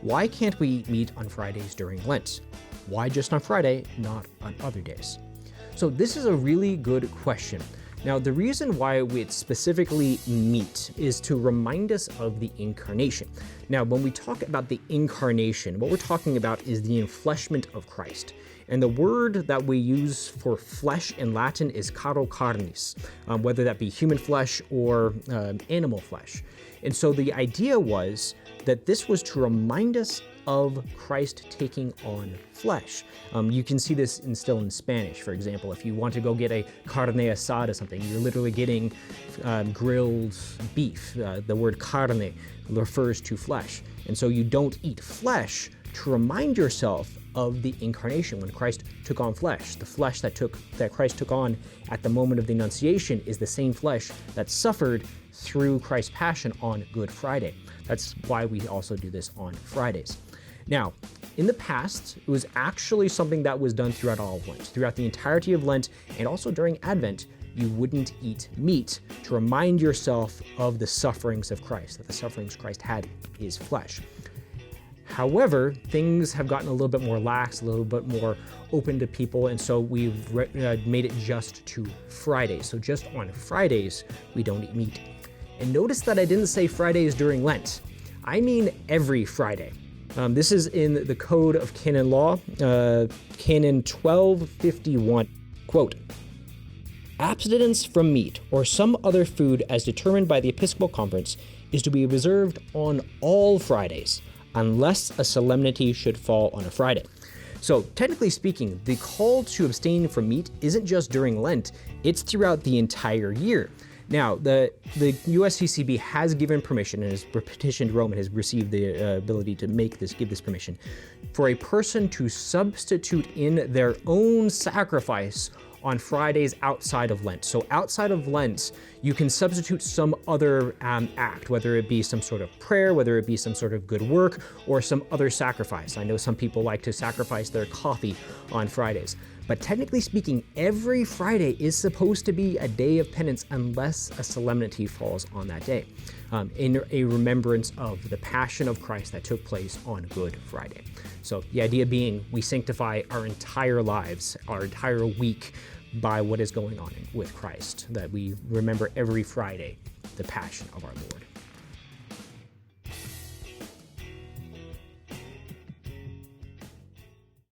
Why can't we eat meat on Fridays during Lent? Why just on Friday, not on other days? So this is a really good question. Now, the reason why it's specifically meat is to remind us of the incarnation. Now, when we talk about the incarnation, what we're talking about is the enfleshment of Christ. And the word that we use for flesh in Latin is caro carnis, whether that be human flesh or animal flesh. And so the idea was that this was to remind us of Christ taking on flesh. You can see this still in Spanish. For example, if you want to go get a carne asada or something, you're literally getting grilled beef. The word carne refers to flesh. And so you don't eat flesh to remind yourself of the incarnation when Christ took on flesh. The flesh that Christ took on at the moment of the Annunciation is the same flesh that suffered through Christ's passion on Good Friday. That's why we also do this on Fridays. Now, in the past, it was actually something that was done throughout all of Lent. Throughout the entirety of Lent, and also during Advent, you wouldn't eat meat to remind yourself of the sufferings of Christ, that the sufferings Christ had in his flesh. However, things have gotten a little bit more lax, a little bit more open to people, and so we've made it just to Fridays. So just on Fridays, we don't eat meat. And notice that I didn't say Fridays during Lent. I mean every Friday. This is in the Code of Canon Law, Canon 1251. Quote, "Abstinence from meat or some other food as determined by the Episcopal Conference is to be observed on all Fridays, unless a solemnity should fall on a Friday." So technically speaking, the call to abstain from meat isn't just during Lent, it's throughout the entire year. Now, the USCCB has given permission and has petitioned Rome and has received the ability to give this permission for a person to substitute in their own sacrifice on Fridays outside of Lent. So outside of Lent, you can substitute some other act, whether it be some sort of prayer, whether it be some sort of good work, or some other sacrifice. I know some people like to sacrifice their coffee on Fridays. But technically speaking, every Friday is supposed to be a day of penance unless a solemnity falls on that day, in a remembrance of the passion of Christ that took place on Good Friday. So the idea being we sanctify our entire lives, our entire week by what is going on with Christ, that we remember every Friday the passion of our Lord.